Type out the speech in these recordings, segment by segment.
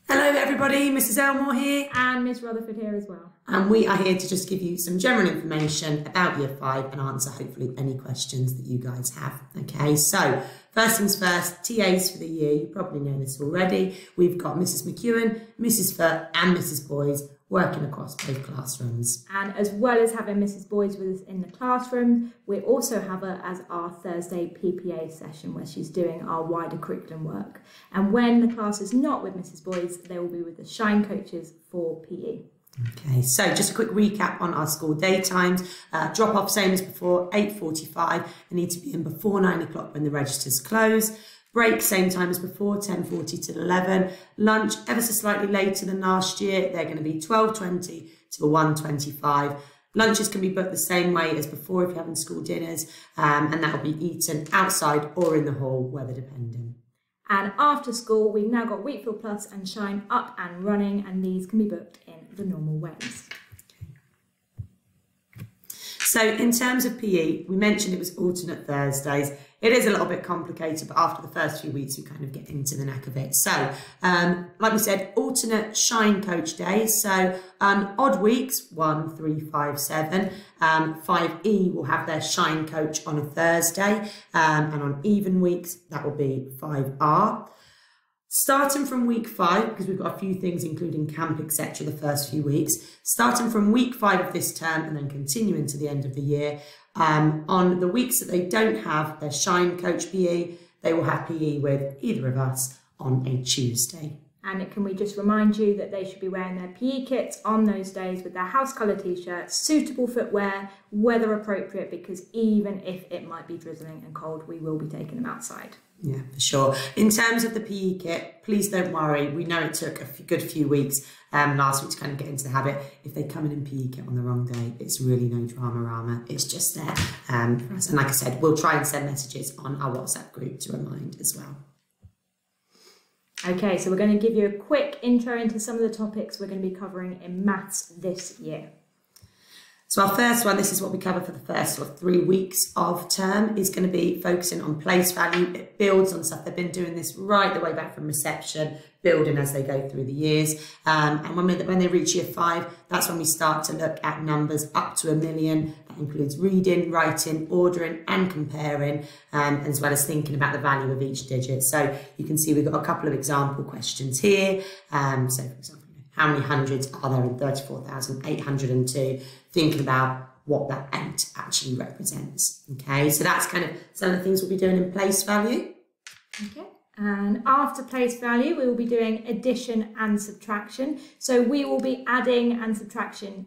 Hello everybody, Mrs Elmore here. And Miss Rutherford here as well. And we are here to just give you some general information about Year 5 and answer hopefully any questions that you guys have. Okay, so first things first, TAs for the year, you probably know this already. We've got Mrs McEwen, Mrs Furt and Mrs Boys working across both classrooms. And as well as having Mrs Boys with us in the classroom, we also have her as our Thursday PPA session where she's doing our wider curriculum work. And when the class is not with Mrs Boys, they will be with the Shine coaches for PE. Okay, so just a quick recap on our school day times. Drop off same as before, 8:45. They need to be in before 9 o'clock when the registers close. Break, same time as before, 10:40 to 11. Lunch, ever so slightly later than last year. They're going to be 12:20 to 1:25. Lunches can be booked the same way as before if you're having school dinners, and that will be eaten outside or in the hall, weather dependent. And after school, we've now got Wheatfield Plus and Shine up and running, and these can be booked in the normal ways. So in terms of PE, we mentioned it was alternate Thursdays. It is a little bit complicated, but after the first few weeks, we kind of get into the knack of it. So, like we said, alternate Shine coach days. So on odd weeks, 1, 3, 5, 7, 5E will have their Shine coach on a Thursday. And on even weeks, that will be 5R. Starting from week 5, because we've got a few things including camp, etc. the first few weeks, starting from week 5 of this term and then continuing to the end of the year, on the weeks that they don't have their Shine coach PE, they will have PE with either of us on a Tuesday. And can we just remind you that they should be wearing their PE kits on those days with their house colour t-shirts, suitable footwear, weather appropriate, because even if it might be drizzling and cold, we will be taking them outside. Yeah, for sure. In terms of the PE kit, please don't worry. We know it took a good few weeks last week to kind of get into the habit. If they come in PE kit on the wrong day, it's really no drama. It's just there for us. And like I said, we'll try and send messages on our WhatsApp group to remind as well. Okay, so we're going to give you a quick intro into some of the topics we're going to be covering in maths this year. So our first one, this is what we cover for the first 3 weeks of term, is going to be focusing on place value. It builds on stuff. They've been doing this right the way back from reception, building as they go through the years. And when they reach year 5, that's when we start to look at numbers up to 1 million. That includes reading, writing, ordering and comparing, as well as thinking about the value of each digit. So you can see we've got a couple of example questions here. So for example, how many hundreds are there in 34,802? Thinking about what that 8 actually represents. Okay, so that's kind of some of the things we'll be doing in place value. Okay, and after place value, we will be doing addition and subtraction. So we will be adding and subtracting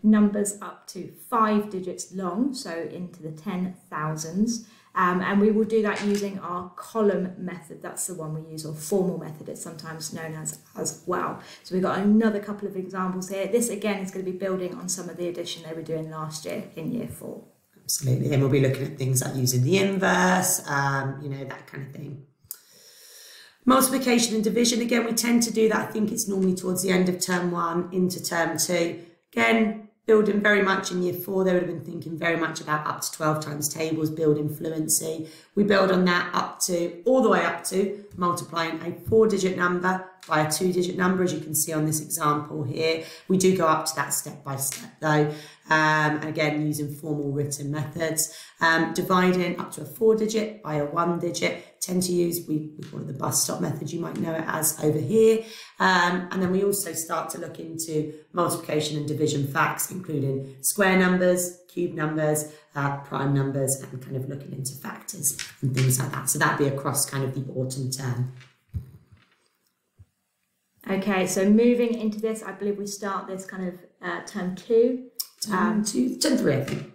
numbers up to 5 digits long, so into the 10,000s. And we will do that using our column method. That's the one we use, or formal method, it's sometimes known as well. So we've got another couple of examples here. This again is going to be building on some of the addition they were doing last year in year 4. Absolutely, and we'll be looking at things like using the inverse, that kind of thing. Multiplication and division, again, we tend to do that. I think it's normally towards the end of term 1 into term 2. Again, building very much in year 4, they would have been thinking very much about up to 12 times tables, building fluency. We build on that all the way up to multiplying a 4-digit number by a 2-digit number, as you can see on this example here. We do go up to that step by step though, and again using formal written methods. Dividing up to a 4-digit by a 1-digit. Tend to use, we call it the bus stop method, you might know it as over here. And then we also start to look into multiplication and division facts, including square numbers, cube numbers, prime numbers, and kind of looking into factors and things like that. So that'd be across kind of the autumn term. Okay, so moving into this, I believe we start this kind of term 2. Term 3, I think.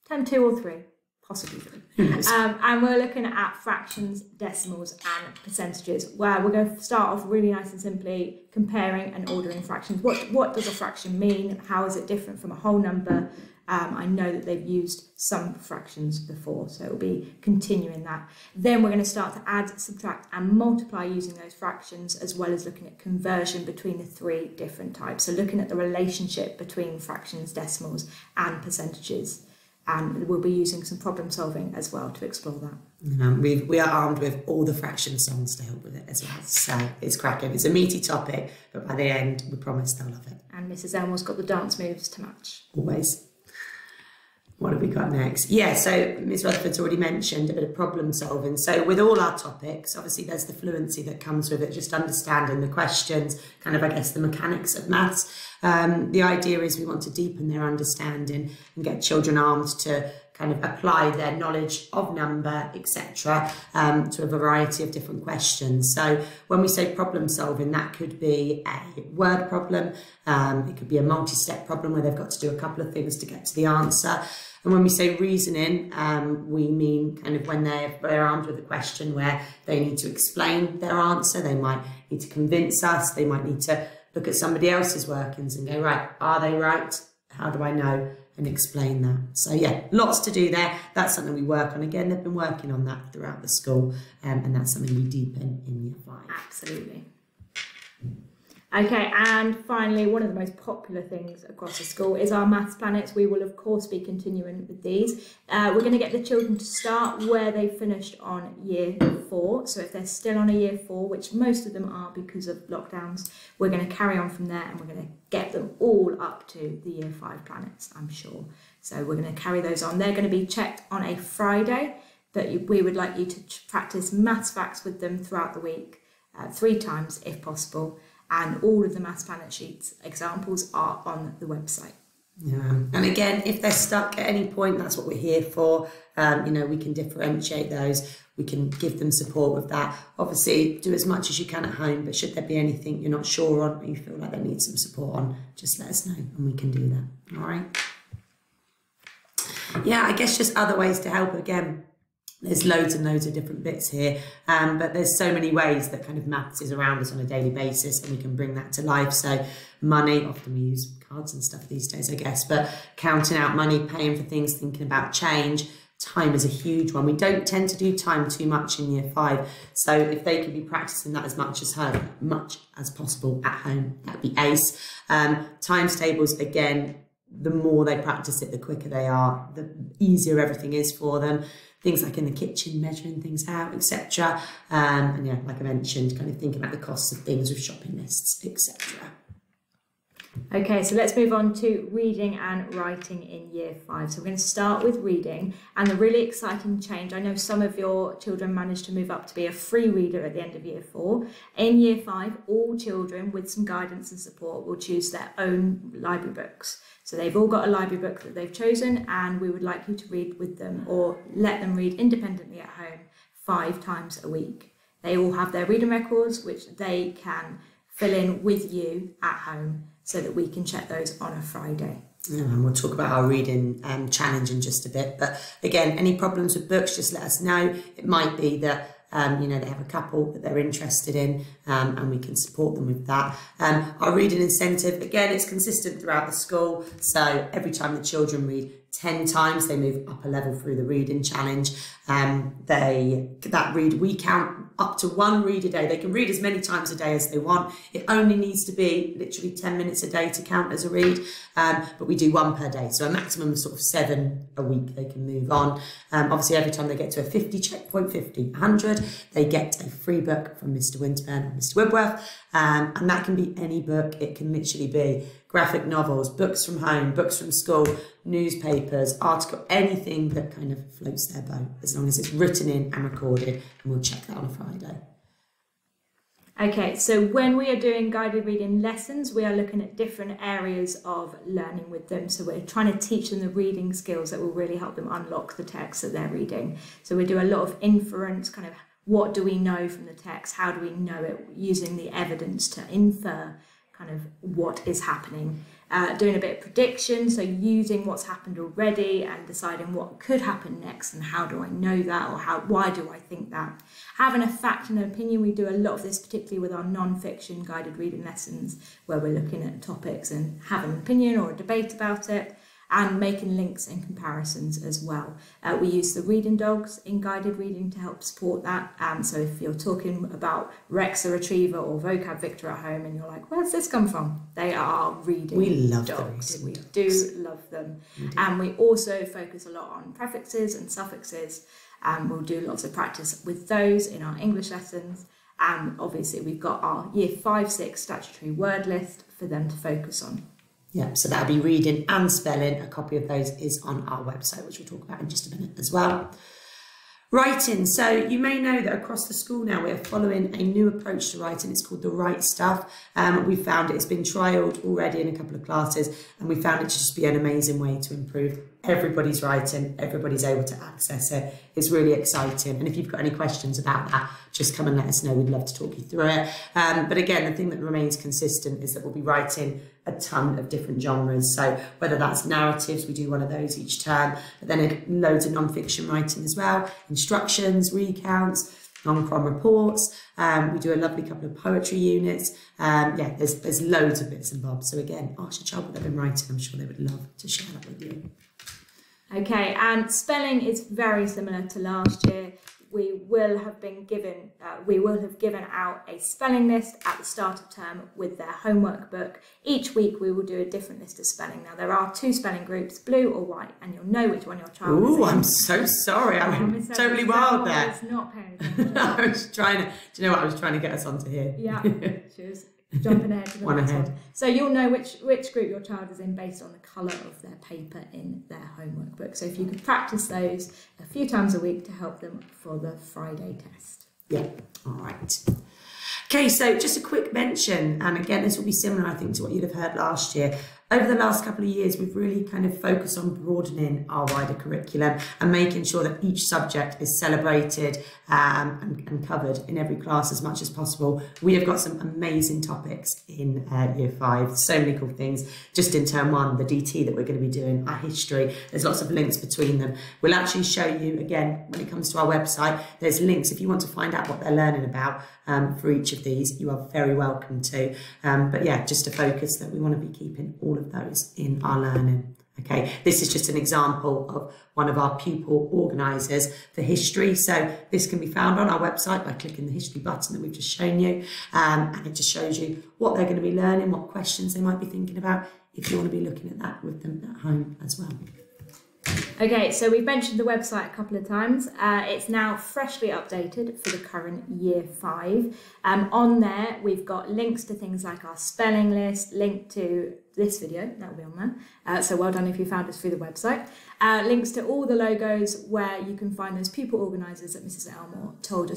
Term 2 or 3. Possibly 3. And we're looking at fractions, decimals and percentages, where we're going to start off really nice and simply comparing and ordering fractions. What does a fraction mean? How is it different from a whole number? I know that they've used some fractions before, so it'll be continuing that. Then we're going to start to add, subtract and multiply using those fractions, as well as looking at conversion between the 3 different types. So looking at the relationship between fractions, decimals and percentages. and we'll be using some problem solving as well to explore that. We are armed with all the fraction songs to help with it as well. So it's cracking. It's a meaty topic, but by the end, we promise they'll love it. And Mrs. Elmore's got the dance moves to match. Always. What have we got next? Yeah, so Ms. Rutherford's already mentioned a bit of problem solving. So with all our topics, obviously there's the fluency that comes with it, just understanding the questions, kind of, I guess, the mechanics of maths. The idea is we want to deepen their understanding and get children armed to kind of apply their knowledge of number, etc., to a variety of different questions. So when we say problem solving, that could be a word problem, it could be a multi-step problem where they've got to do a couple of things to get to the answer. And when we say reasoning, we mean kind of when they're armed with a question where they need to explain their answer, they might need to convince us, they might need to look at somebody else's workings and go, right, are they right? How do I know? And explain that. So yeah, lots to do there. That's something we work on. Again, they've been working on that throughout the school, and that's something we deepen in Year 5. Absolutely. Okay, and finally, one of the most popular things across the school is our maths planets. We will, of course, be continuing with these. We're going to get the children to start where they finished on Year 4. So if they're still on a Year 4, which most of them are because of lockdowns, we're going to carry on from there and we're going to get them all up to the Year 5 planets, I'm sure. So we're going to carry those on. They're going to be checked on a Friday, but we would like you to practice maths facts with them throughout the week, 3 times if possible. And all of the Maths Planet Sheets examples are on the website. Yeah. And again, if they're stuck at any point, that's what we're here for. You know, we can differentiate those. We can give them support with that. Obviously, do as much as you can at home, but should there be anything you're not sure on or you feel like they need some support on, just let us know and we can do that. All right? Yeah, I guess just other ways to help. Again, there's loads and loads of different bits here, but there's so many ways that kind of maths is around us on a daily basis and we can bring that to life. So money, often we use cards and stuff these days, I guess, but counting out money, paying for things, thinking about change. Time is a huge one. We don't tend to do time too much in Year 5. So if they could be practicing that as much as possible at home, that'd be ace. Times tables, again, the more they practice it, the quicker they are, the easier everything is for them. Things like in the kitchen, measuring things out, etc. And yeah, like I mentioned, kind of thinking about the costs of things with shopping lists, etc. Okay, so let's move on to reading and writing in Year 5. So we're going to start with reading, and the really exciting change, I know some of your children managed to move up to be a free reader at the end of Year 4. In Year 5, all children with some guidance and support will choose their own library books. So they've all got a library book that they've chosen, and we would like you to read with them or let them read independently at home 5 times a week. They all have their reading records, which they can fill in with you at home so that we can check those on a Friday. Yeah, and we'll talk about our reading challenge in just a bit. But again, any problems with books, just let us know. It might be that you know, they have a couple that they're interested in, and we can support them with that. Our reading incentive, again, it's consistent throughout the school. So every time the children read 10 times, they move up a level through the reading challenge. We count up to 1 read a day. They can read as many times a day as they want. It only needs to be literally 10 minutes a day to count as a read, but we do 1 per day. So a maximum of sort of 7 a week they can move on. Obviously, every time they get to a 50 checkpoint, 50, 100, they get a free book from Mr. Winterburn or Mr. Whitworth, and that can be any book. It can literally be graphic novels, books from home, books from school, newspapers, article, anything that kind of floats their boat, as long as it's written in and recorded, and we'll check that on a Friday. Okay, so when we are doing guided reading lessons, we are looking at different areas of learning with them. So we're trying to teach them the reading skills that will really help them unlock the text that they're reading. So we do a lot of inference, kind of what do we know from the text? How do we know it? Using the evidence to infer kind of what is happening. Doing a bit of prediction, so using what's happened already and deciding what could happen next and how do I know that, or why do I think that. Having a fact and an opinion, we do a lot of this particularly with our non-fiction guided reading lessons where we're looking at topics and having an opinion or a debate about it. and making links and comparisons as well. We use the reading dogs in guided reading to help support that. So if you're talking about Rex the Retriever or Vocab Victor at home and you're like, where's this come from? They are reading We love dogs. We dogs. do love them. And we also focus a lot on prefixes and suffixes. We'll do lots of practice with those in our English lessons. And obviously we've got our Year 5-6 statutory word list for them to focus on. Yeah, so that'll be reading and spelling. A copy of those is on our website, which we'll talk about in just a minute as well. Writing. So you may know that across the school now we're following a new approach to writing. It's called the Right Stuff. We found it's been trialled already in a couple of classes, and we found it to just be an amazing way to improve everybody's writing. Everybody's able to access it. It's really exciting. And if you've got any questions about that, just come and let us know. We'd love to talk you through it. But again, the thing that remains consistent is that we'll be writing a ton of different genres. So whether that's narratives, we do one of those each term, but then loads of non-fiction writing as well, instructions, recounts, non-prom reports. We do a lovely couple of poetry units. Yeah, there's loads of bits and bobs. So again, ask your child what they've been writing. I'm sure they would love to share that with you. Okay, and spelling is very similar to last year. We will have given out a spelling list at the start of term with their homework book. Each week we will do a different list of spelling. Now there are 2 spelling groups, blue or white, and you'll know which one your child is in. I'm so sorry. I went totally wild there. It's not paying attention. I was trying to, do you know what I was trying to get us onto here? Yeah, she was jumping ahead to the next one. So you'll know which group your child is in based on the colour of their paper in their homework book. So if you could practice those a few times a week to help them for the Friday test. Yeah, all right. Okay, so just a quick mention, and again, this will be similar, I think, to what you'd have heard last year. Over the last couple of years, we've really kind of focused on broadening our wider curriculum and making sure that each subject is celebrated and covered in every class as much as possible. We have got some amazing topics in Year 5, so many cool things. Just in Term 1, the DT that we're going to be doing, our history, there's lots of links between them. We'll actually show you, again, when it comes to our website, there's links if you want to find out what they're learning about for each of these. You are very welcome to. But yeah, just to focus that we want to be keeping all of those in our learning. Okay, this is just an example of one of our pupil organisers for history. So this can be found on our website by clicking the history button that we've just shown you. And it just shows you what they're going to be learning, what questions they might be thinking about, if you want to be looking at that with them at home as well. Okay, so we've mentioned the website a couple of times. It's now freshly updated for the current Year 5. On there, we've got links to things like our spelling list, link to this video, that will be on there. So well done if you found us through the website. Links to all the logos where you can find those pupil organisers that Mrs. Elmore told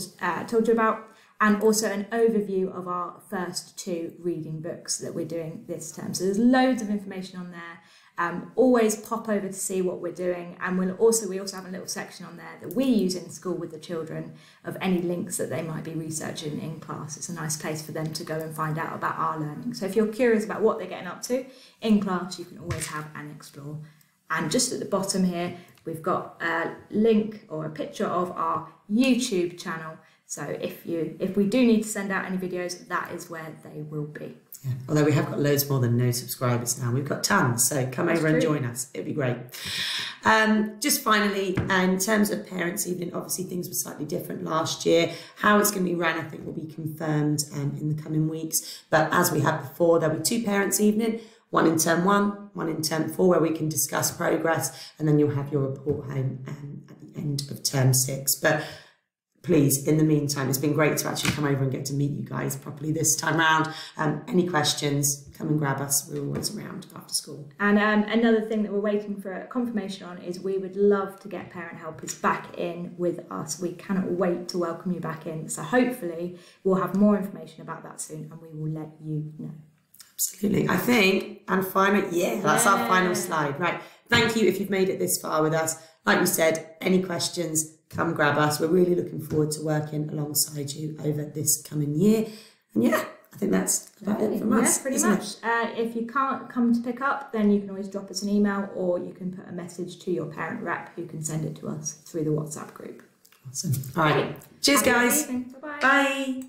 you about, and also an overview of our first 2 reading books that we're doing this term. So there's loads of information on there. Always pop over to see what we're doing, and we also have a little section on there that we use in school with the children of any links that they might be researching in class. It's a nice place for them to go and find out about our learning. So if you're curious about what they're getting up to in class, you can always have an explore. And just at the bottom here, we've got a link or a picture of our YouTube channel. So if we do need to send out any videos, that is where they will be. Yeah. Although we have got loads more than no subscribers now. We've got tons, so come over and join us. It'd be great. Just finally, in terms of Parents' Evening, obviously things were slightly different last year. How it's going to be run, I think, will be confirmed in the coming weeks. But as we had before, there'll be 2 Parents' Evening, one in Term 1, one in Term 4, where we can discuss progress, and then you'll have your report home at the end of Term 6. But please, in the meantime, it's been great to actually come over and get to meet you guys properly this time around. Any questions, come and grab us. We're always around after school. And another thing that we're waiting for confirmation on is we would love to get parent helpers back in with us. We cannot wait to welcome you back in. So hopefully we'll have more information about that soon, and we will let you know. Absolutely. I think, and finally, that's our final slide. Right. Thank you if you've made it this far with us. Like we said, any questions, come grab us. We're really looking forward to working alongside you over this coming year. And yeah, I think that's about it from us. Yeah, pretty much. If you can't come to pick up, then you can always drop us an email, or you can put a message to your parent rep who can send it to us through the WhatsApp group. Awesome. All right. Cheers, guys. Bye-bye. Bye.